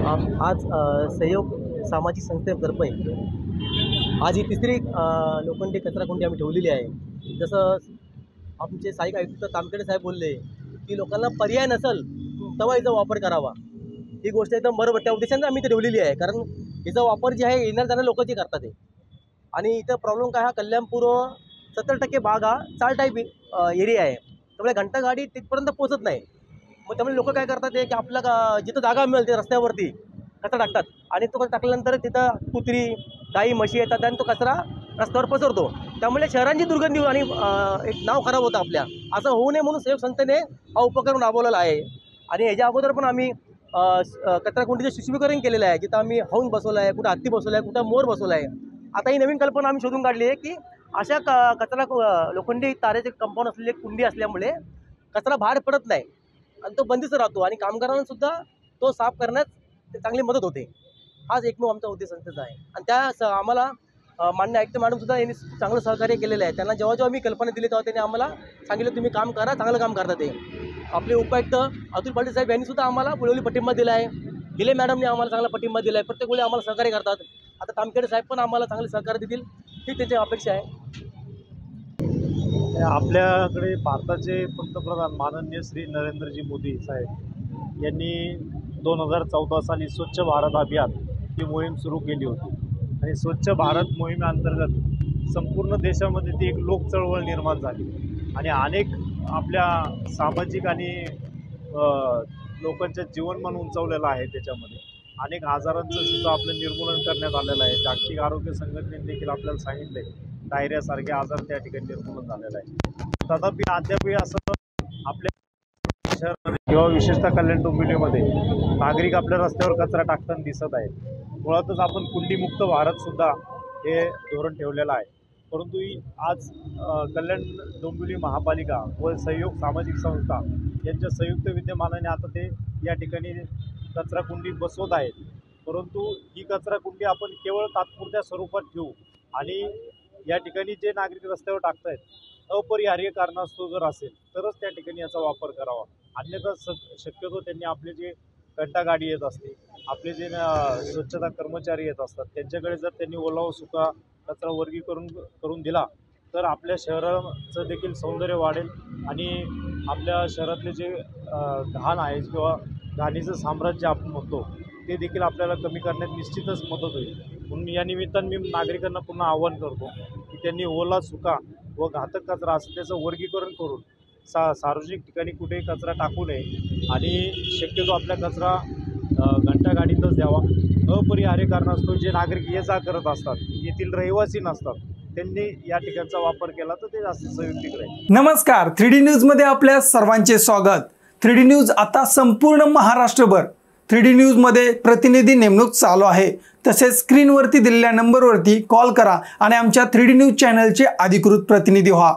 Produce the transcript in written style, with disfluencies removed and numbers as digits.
आज सहयोग सामाजिक संस्थेतर्फे आज ही तिसरी लोखंडी कचराकुंडी आम्ही ठेवलेली आहे। जसं आमचे सहाय्यक आयुक्त तामकेडे साहेब बोलले की लोकांना पर्याय नसेल तेव्हा याचा वापर करावा, ही गोष्ट एकदम बरोबर, त्या उद्देशाने आम्ही ते ठेवलेली आहे। कारण याचा वापर जे आहे येणार जाणारे लोक जे करतात ते, आणि इथं प्रॉब्लेम काय, हा कल्याणपूर 70% भाग हा चाल टाईप एरिया आहे, त्यामुळे घंटा गाडी तिथपर्यंत पोहोचत नाही। मग त्यामुळे लोक काय करतात की आपला जिथं जागा मिळेल ते रस्त्यावरती कचरा टाकतात, आणि तो कचरा टाकल्यानंतर तिथं कुत्री गाई म्हशी येतात आणि तो कचरा रस्त्यावर पसरतो, त्यामुळे शहरांची दुर्गंधी आणि एक नाव खराब होतं आपल्या। असं होऊ नये म्हणून सहयोग संस्थेने हा उपक्रम राबवलेला आहे। आणि याच्या अगोदर पण आम्ही कचराकुंडीचं शिशुवीकरण केलेलं आहे, जिथं आम्ही हौन बसवलं आहे, कुठं हत्ती बसवलं आहे, कुठं मोर बसवलं आहे। आता ही नवीन कल्पना आम्ही शोधून काढली आहे की अशा कचरा लोखंडी तारेचे कंपाऊंड असलेले कुंडी असल्यामुळे कचरा बाहेर पडत नाही आणि तो बंदिस्त राहतो, आणि कामगारांना सुद्धा तो साफ करण्यास चांगली मदत होते। हाच एकमेव आमचा उद्देश संस्थेचा आहे। आणि त्या आम्हाला मान्य आयुक्त मॅडम सुद्धा यांनी चांगलं सहकार्य केलेलं आहे। त्यांना जेव्हा जेव्हा मी कल्पना दिली तेव्हा त्यांनी आम्हाला सांगितलं तुम्ही काम करा, चांगलं काम करतात ते। आपले उपायुक्त अतुल पाटील साहेब यांनी सुद्धा आम्हाला वेळोवेळी पाठिंबा दिला आहे, गिले मॅडमने आम्हाला चांगला पाठिंबा दिला आहे, प्रत्येक वेळी आम्हाला सहकार्य करतात। आता तामकेडे साहेब पण आम्हाला चांगले सहकार्य देतील ही त्यांची अपेक्षा आहे। आपल्याकडे भारताचे पंतप्रधान माननीय श्री नरेंद्रजी मोदी साहेब यांनी 2014 साली स्वच्छ भारत अभियान ही मोहीम सुरू केली होती, आणि स्वच्छ भारत मोहिमेअंतर्गत संपूर्ण देशामध्ये ती एक लोक चळवळ निर्माण झाली, आणि अनेक आपल्या सामाजिक आणि लोकांचं जीवनमान उंचावलेलं आहे। त्याच्यामध्ये अनेक आजारांचं सुद्धा आपलं निर्मूलन करण्यात आलेलं आहे। जागतिक आरोग्य संघटनेने देखील आपल्याला सांगितलं आहे डायरियासारखे आजार त्या ठिकाणी निर्मूलन झालेलं आहे। तथापि अद्यापही असं आपल्या शहरामध्ये किंवा विशेषतः कल्याण डोंबिवलीमध्ये नागरिक आपल्या रस्त्यावर कचरा टाकताना दिसत आहेत। मुळातच आपण कुंडीमुक्त भारतसुद्धा हे धोरण ठेवलेलं आहे, परंतु आज कल्याण डोंबिवली महापालिका व सहयोग सामाजिक संस्था यांच्या संयुक्त विद्यमानाने आता ते या ठिकाणी कचराकुंडी बसवत आहेत। परंतु ही कचराकुंडी आपण केवळ तात्पुरत्या स्वरूपात ठेवू, आणि या ठिकाणी जे नागरिक रस्त्यावर टाकत आहेत अपरिहार्य कारणास्तव जर असेल तरच त्या ठिकाणी याचा वापर करावा, अन्यथा शक्यतो त्यांनी आपले जे घंटा गाडी येत असते, आपले जे स्वच्छता कर्मचारी येत असतात, त्यांच्याकडे जर त्यांनी ओला व सुका कचरा वर्गीकरण करून दिला तर आपल्या शहराचं देखील सौंदर्य वाढेल, आणि आपल्या शहरातले जे घाण आहे किंवा घाणीचं साम्राज्य आपण म्हणतो ते देखील आपल्याला कमी करण्यात निश्चितच मदत होईल। म्हणून या निमित्ताने मी नागरिकांना पुन्हा आवाहन करतो की त्यांनी ओला सुका व घातक कचरा असं त्याचं वर्गीकरण करून सार्वजनिक ठिकाणी कुठेही कचरा टाकू नये, आणि शक्यतो आपल्या कचरा घंटा गाडीतच द्यावा। अपरिहार्य कारणास्तव जे नागरिक ये जा करत असतात, येथील रहिवासी नसतात, त्यांनी या ठिकाणचा वापर केला तर ते जास्त संयुक्तिक राहील। नमस्कार, 3D न्यूजमध्ये आपल्या सर्वांचे स्वागत। 3D न्यूज आता संपूर्ण महाराष्ट्रभर 3D न्यूजमध्ये प्रतिनिधी नेमणूक चालू आहे। तसेच स्क्रीनवरती दिलेल्या नंबरवरती कॉल करा आणि आमच्या 3D न्यूज चॅनलचे अधिकृत प्रतिनिधी व्हा।